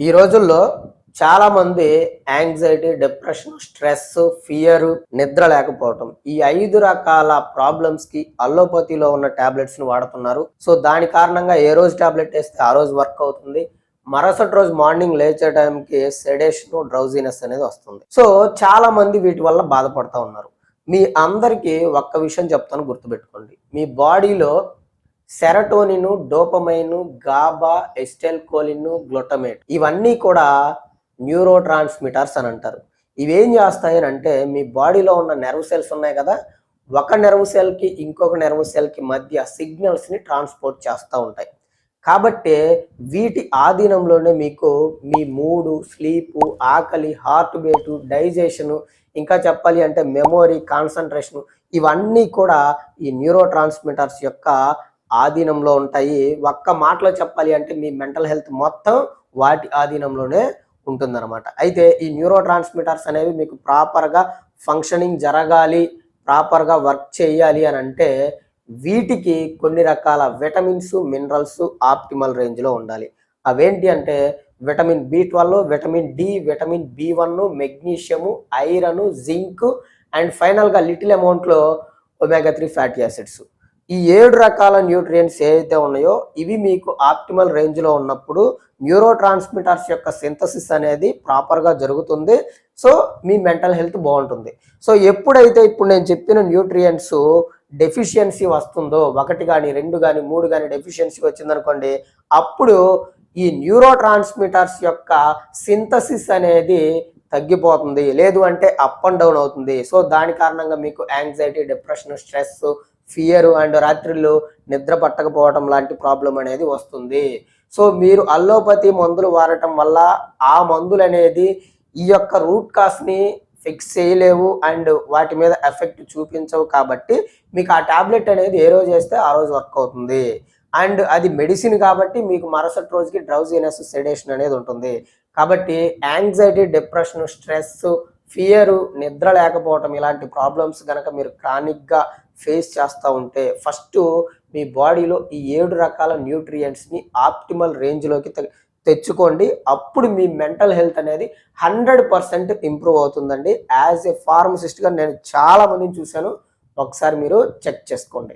ఈ రోజుల్లో చాలా మంది యాంగ్జైటీ, డిప్రెషన్, స్ట్రెస్, ఫియర్, నిద్ర లేకపోవటం ఈ 5 రకాల ప్రాబ్లమ్స్ కి అల్లోపతిలో ఉన్న టాబ్లెట్స్ ని వాడుతున్నారు. సో దాని కారణంగా ఏ రోజు టాబ్లెట్ వేస్తే ఆ రోజు వర్క్ అవుతుంది. మరుసటి రోజు మార్నింగ్ లేచే టైంకి సెడేషన్, డ్రౌజీనెస్ అనేది వస్తుంది. సో చాలా మంది వీటి వల్ల బాధపడతా ఉన్నారు. మీ అందరికీ ఒక్క విషయం చెప్తాను, గుర్తుపెట్టుకోండి. మీ బాడీలో serotonin, dopamine, GABA, acetyl choline, glutamate ఇవన్నీ కూడా న్యూరో ట్రాన్స్మిటర్స్ అని అంటారు. ఇవేం చేస్తాయి అంటే మీ బాడీలో ఉన్న నెర్వ్ సెల్స్ ఉన్నాయి కదా, ఒక నెర్వ్ సెల్కి ఇంకొక నెర్వ్ సెల్కి మధ్య సిగ్నల్స్ని ట్రాన్స్పోర్ట్ చేస్తూ ఉంటాయి. కాబట్టి వీటి ఆధీనంలోనే మీకు మీ మూడు, స్లీపు, ఆకలి, హార్ట్ బీటు, డైజెషను, ఇంకా చెప్పాలి అంటే మెమొరీ, కాన్సన్ట్రేషను ఇవన్నీ కూడా ఈ న్యూరో ట్రాన్స్మిటర్స్ యొక్క ఆధీనంలో ఉంటాయి. ఒక్క మాటలో చెప్పాలి అంటే మీ మెంటల్ హెల్త్ మొత్తం వాటి ఆధీనంలోనే ఉంటుందన్నమాట. అయితే ఈ న్యూరో ట్రాన్స్మిటర్స్ అనేవి మీకు ప్రాపర్గా ఫంక్షనింగ్ జరగాలి, ప్రాపర్గా వర్క్ చేయాలి అని అంటే వీటికి కొన్ని రకాల విటమిన్స్, మినరల్స్ ఆప్టిమల్ రేంజ్లో ఉండాలి. అవేంటి అంటే vitamin B12, vitamin D, vitamin B1, magnesium, iron, zinc and ఫైనల్గా లిటిల్ అమౌంట్లో ఒమేగా 3 ఫ్యాటీ యాసిడ్స్. ఈ 7 రకాల న్యూట్రియంట్స్ ఏవైతే ఉన్నాయో ఇవి మీకు ఆప్టిమల్ రేంజ్లో ఉన్నప్పుడు న్యూరో ట్రాన్స్మిటర్స్ యొక్క సింథసిస్ అనేది ప్రాపర్గా జరుగుతుంది. సో మీ మెంటల్ హెల్త్ బాగుంటుంది. సో ఎప్పుడైతే ఇప్పుడు నేను చెప్పిన న్యూట్రియంట్స్ డెఫిషియన్సీ వస్తుందో, 1 కానీ 2 కానీ 3 కానీ డెఫిషియన్సీ వచ్చిందనుకోండి, అప్పుడు ఈ న్యూరో ట్రాన్స్మిటర్స్ యొక్క సింథసిస్ అనేది తగ్గిపోతుంది, లేదు అంటే అప్ అండ్ డౌన్ అవుతుంది. సో దాని కారణంగా మీకు anxiety, depression, stress, fear and రాత్రిళ్ళు నిద్ర పట్టకపోవడం లాంటి ప్రాబ్లం అనేది వస్తుంది. సో మీరు అల్లోపతి మందులు వాడటం వల్ల ఆ మందులు అనేది ఈ యొక్క రూట్ కాస్ని ఫిక్స్ చేయలేవు అండ్ వాటి మీద ఎఫెక్ట్ చూపించవు. కాబట్టి మీకు ఆ టాబ్లెట్ అనేది ఏ రోజు వేస్తే ఆ రోజు వర్క్ అవుతుంది. అండ్ అది మెడిసిన్ కాబట్టి మీకు మరుసటి రోజుకి డ్రౌజీనెస్, సెడేషన్ అనేది ఉంటుంది. కాబట్టి యాంగ్జైటీ, డిప్రెషన్, స్ట్రెస్, ఫియర్, నిద్ర లేకపోవటం ఇలాంటి ప్రాబ్లమ్స్ కనుక మీరు క్రానిక్గా ఫేస్ చేస్తూ ఉంటే ఫస్ట్ మీ బాడీలో ఈ 7 రకాల న్యూట్రియంట్స్ని ఆప్టిమల్ రేంజ్లోకి తెచ్చుకోండి. అప్పుడు మీ మెంటల్ హెల్త్ అనేది 100% ఇంప్రూవ్ అవుతుందండి. యాజ్ ఏ ఫార్మసిస్ట్గా నేను చాలా మందిని చూశాను, ఒకసారి మీరు చెక్ చేసుకోండి.